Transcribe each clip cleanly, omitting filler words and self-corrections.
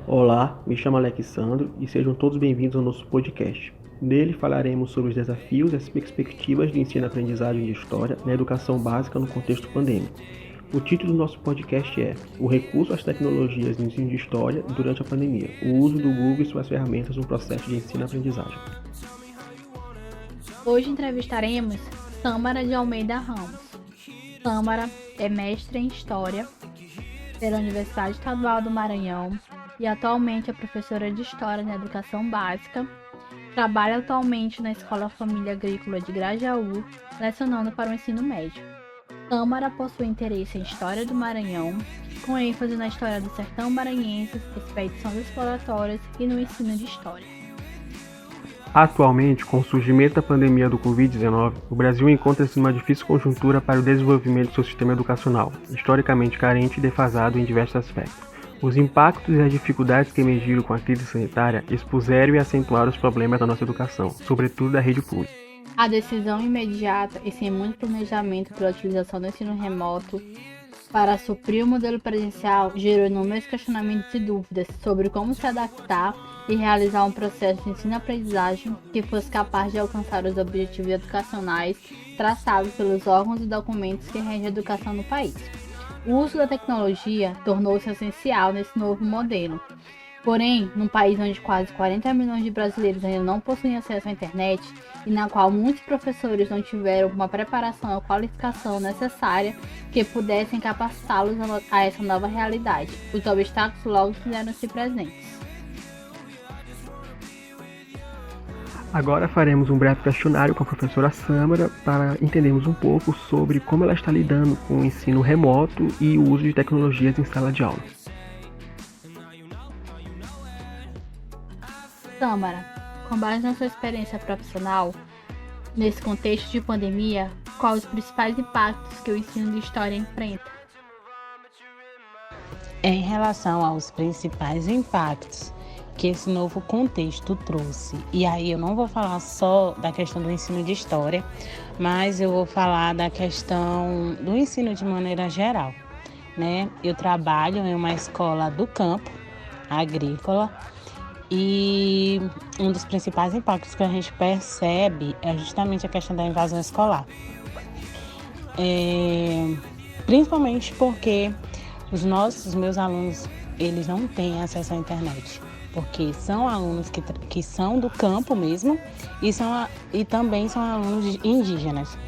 Olá, me chamo Alexandro e sejam todos bem-vindos ao nosso podcast. Nele falaremos sobre os desafios e as perspectivas de ensino-aprendizagem de história na educação básica no contexto pandêmico. O título do nosso podcast é O recurso às tecnologias no ensino de história durante a pandemia, o uso do Google e suas ferramentas no processo de ensino-aprendizagem. Hoje entrevistaremos Tâmara de Almeida Ramos. Tâmara é mestre em História pela Universidade Estadual do Maranhão e atualmente é professora de História na Educação Básica. Trabalha atualmente na Escola Família Agrícola de Grajaú, lecionando para o ensino médio. Tâmara possui interesse em História do Maranhão, com ênfase na história do sertão maranhense, expedições exploratórias e no ensino de História. Atualmente, com o surgimento da pandemia do Covid-19, o Brasil encontra-se numa difícil conjuntura para o desenvolvimento do seu sistema educacional, historicamente carente e defasado em diversos aspectos. Os impactos e as dificuldades que emergiram com a crise sanitária expuseram e acentuaram os problemas da nossa educação, sobretudo da rede pública. A decisão imediata e sem muito planejamento pela utilização do ensino remoto para suprir o modelo presencial gerou inúmeros questionamentos e dúvidas sobre como se adaptar e realizar um processo de ensino-aprendizagem que fosse capaz de alcançar os objetivos educacionais traçados pelos órgãos e documentos que regem a educação no país. O uso da tecnologia tornou-se essencial nesse novo modelo. Porém, num país onde quase 40 milhões de brasileiros ainda não possuem acesso à internet e na qual muitos professores não tiveram uma preparação ou qualificação necessária que pudessem capacitá-los a essa nova realidade, os obstáculos logo fizeram-se presentes. Agora faremos um breve questionário com a professora Tâmara para entendermos um pouco sobre como ela está lidando com o ensino remoto e o uso de tecnologias em sala de aula. Tâmara, com base na sua experiência profissional, nesse contexto de pandemia, quais os principais impactos que o ensino de história enfrenta? Em relação aos principais impactos que esse novo contexto trouxe, e aí eu não vou falar só da questão do ensino de história, mas eu vou falar da questão do ensino de maneira geral, né? Eu trabalho em uma escola do campo agrícola e um dos principais impactos que a gente percebe é justamente a questão da invasão escolar. Principalmente porque os meus alunos, eles não têm acesso à internet, porque são alunos que são do campo mesmo e também são alunos indígenas,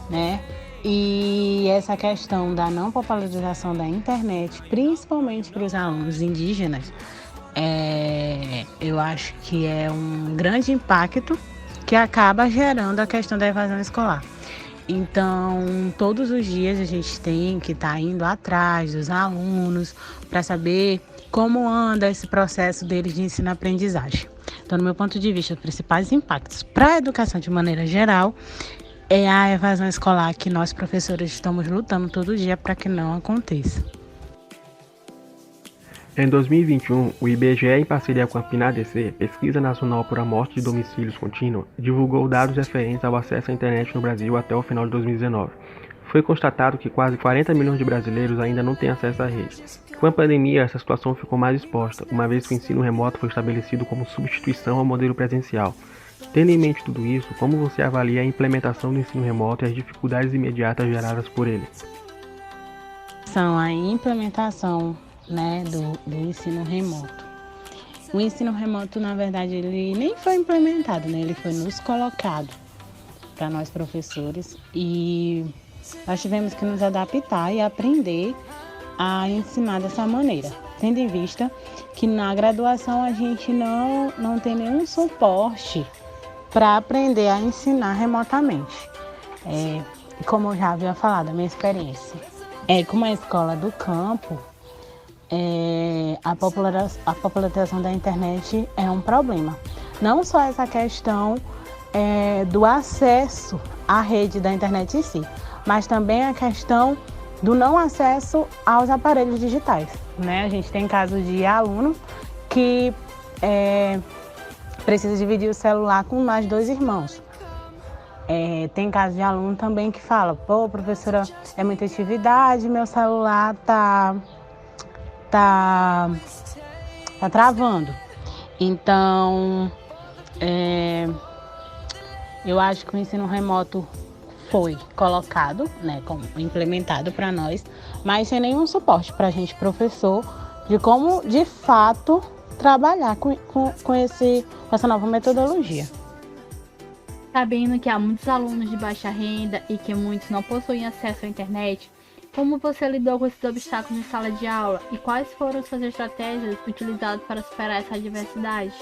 né? E essa questão da não popularização da internet, principalmente para os alunos indígenas, eu acho que é um grande impacto que acaba gerando a questão da evasão escolar. Então, todos os dias a gente tem que estar indo atrás dos alunos para saber como anda esse processo deles de ensino-aprendizagem. Então, no meu ponto de vista, os principais impactos para a educação de maneira geral é a evasão escolar que nós professores estamos lutando todo dia para que não aconteça. Em 2021, o IBGE, em parceria com a PNADC, Pesquisa Nacional por Amostra de Domicílios Contínua, divulgou dados referentes ao acesso à internet no Brasil até o final de 2019. Foi constatado que quase 40 milhões de brasileiros ainda não têm acesso à rede. Com a pandemia, essa situação ficou mais exposta, uma vez que o ensino remoto foi estabelecido como substituição ao modelo presencial. Tendo em mente tudo isso, como você avalia a implementação do ensino remoto e as dificuldades imediatas geradas por ele? São a implementação, né, do ensino remoto. O ensino remoto, na verdade, ele nem foi implementado, né? Ele foi nos colocado para nós professores e nós tivemos que nos adaptar e aprender a ensinar dessa maneira, tendo em vista que na graduação a gente não tem nenhum suporte para aprender a ensinar remotamente. Como eu já havia falado, a minha experiência como a escola do campo, a popularização da internet é um problema. Não só essa questão do acesso à rede da internet em si, mas também a questão do não acesso aos aparelhos digitais, né? A gente tem casos de aluno que precisa dividir o celular com mais 2 irmãos. Tem casos de aluno também que fala, pô, professora, é muita atividade, meu celular tá tá travando. Então, eu acho que o ensino remoto foi colocado, né, como implementado para nós, mas sem nenhum suporte para a gente, professor, de como, de fato, trabalhar com essa nova metodologia. Sabendo que há muitos alunos de baixa renda e que muitos não possuem acesso à internet, como você lidou com esses obstáculos em sala de aula e quais foram suas estratégias utilizadas para superar essa adversidade?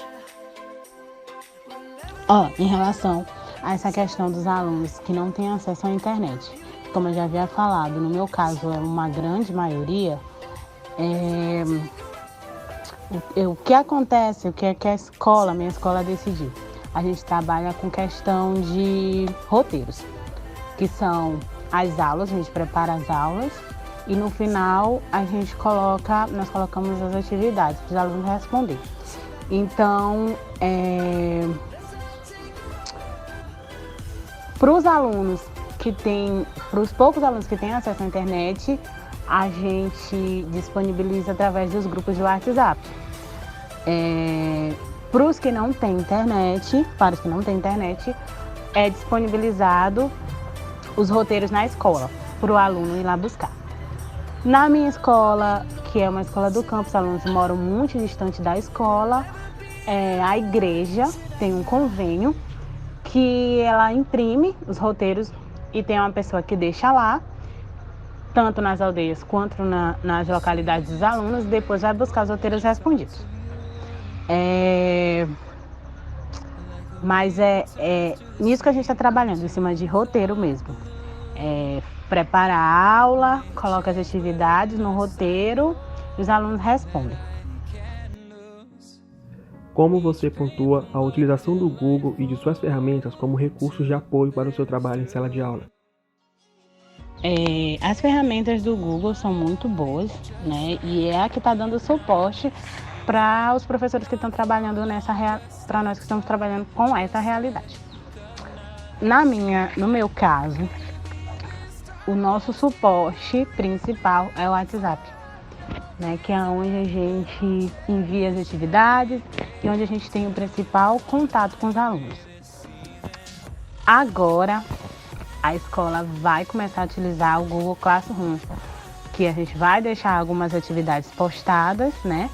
Em relação a essa questão dos alunos que não têm acesso à internet, como eu já havia falado, no meu caso é uma grande maioria, o que acontece, o que é que minha escola decidiu? A gente trabalha com questão de roteiros, que são as aulas, a gente prepara as aulas e no final nós colocamos as atividades para os alunos responder. Então, para os poucos alunos que têm acesso à internet, a gente disponibiliza através dos grupos de WhatsApp. Para os que não têm internet, é disponibilizado os roteiros na escola, para o aluno ir lá buscar. Na minha escola, que é uma escola do campo, os alunos moram muito distante da escola, a igreja tem um convênio que ela imprime os roteiros e tem uma pessoa que deixa lá, tanto nas aldeias quanto nas localidades dos alunos, e depois vai buscar os roteiros respondidos. Mas é nisso que a gente está trabalhando, em cima de roteiro mesmo. Prepara a aula, coloca as atividades no roteiro e os alunos respondem. Como você pontua a utilização do Google e de suas ferramentas como recursos de apoio para o seu trabalho em sala de aula? As ferramentas do Google são muito boas, né? E é a que está dando suporte para os professores que estão trabalhando para nós que estamos trabalhando com essa realidade. No meu caso, o nosso suporte principal é o WhatsApp, né? Que é onde a gente envia as atividades e onde a gente tem o principal contato com os alunos. Agora, a escola vai começar a utilizar o Google Classroom, que a gente vai deixar algumas atividades postadas, né?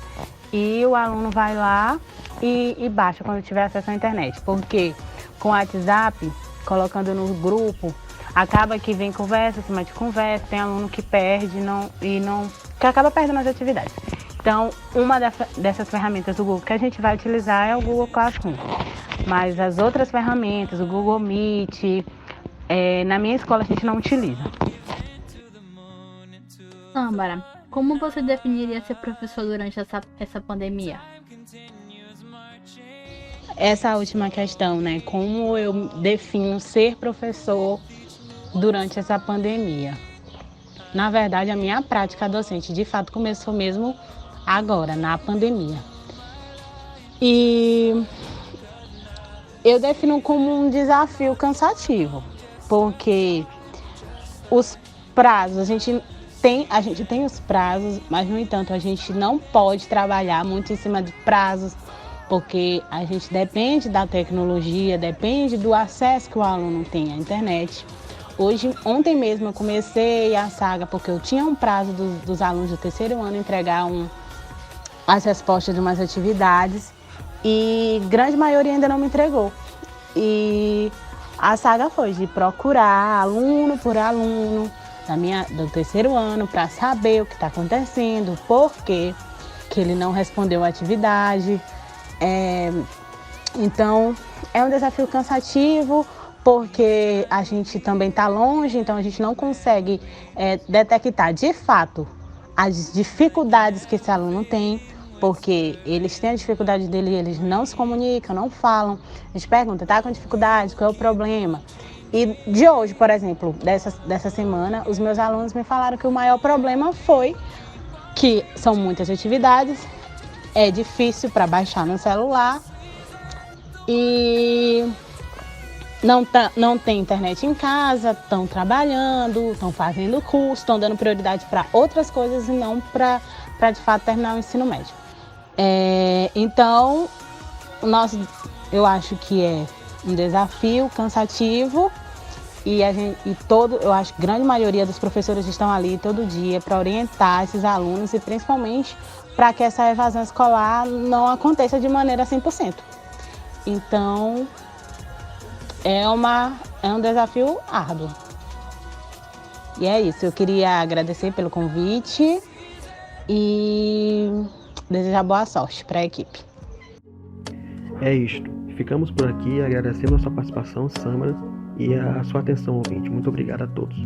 E o aluno vai lá e baixa quando tiver acesso à internet. Porque com o WhatsApp, colocando no grupo, acaba que vem conversa, cima de conversa, tem aluno que perde que acaba perdendo as atividades. Então, uma dessas ferramentas do Google que a gente vai utilizar é o Google Classroom. Mas as outras ferramentas, o Google Meet, na minha escola a gente não utiliza. Tâmara, como você definiria ser professor durante essa pandemia? Essa última questão, né? Como eu defino ser professor durante essa pandemia? Na verdade, a minha prática docente, de fato, começou mesmo agora, na pandemia. E eu defino como um desafio cansativo, porque os prazos, a gente tem os prazos, mas, no entanto, a gente não pode trabalhar muito em cima de prazos, porque a gente depende da tecnologia, depende do acesso que o aluno tem à internet. Ontem mesmo eu comecei a saga porque eu tinha um prazo dos alunos do terceiro ano entregar as respostas de umas atividades e grande maioria ainda não me entregou. E a saga foi de procurar aluno por aluno do terceiro ano para saber o que está acontecendo, por que ele não respondeu a atividade. Então, é um desafio cansativo, porque a gente também está longe, então a gente não consegue detectar de fato as dificuldades que esse aluno tem, porque eles têm a dificuldade dele, eles não se comunicam, não falam. A gente pergunta, tá com dificuldade, qual é o problema? E de hoje, por exemplo, dessa semana, os meus alunos me falaram que o maior problema foi que são muitas atividades, é difícil para baixar no celular e não tem internet em casa, estão trabalhando, estão fazendo curso, estão dando prioridade para outras coisas e não para de fato terminar o ensino médio. Então, eu acho que é um desafio cansativo e eu acho que a grande maioria dos professores estão ali todo dia para orientar esses alunos e principalmente para que essa evasão escolar não aconteça de maneira 100%. Então, é um desafio árduo. E é isso, eu queria agradecer pelo convite e desejar boa sorte para a equipe. É isto. Ficamos por aqui, agradecendo a sua participação, Samara, e a sua atenção, ouvinte. Muito obrigado a todos.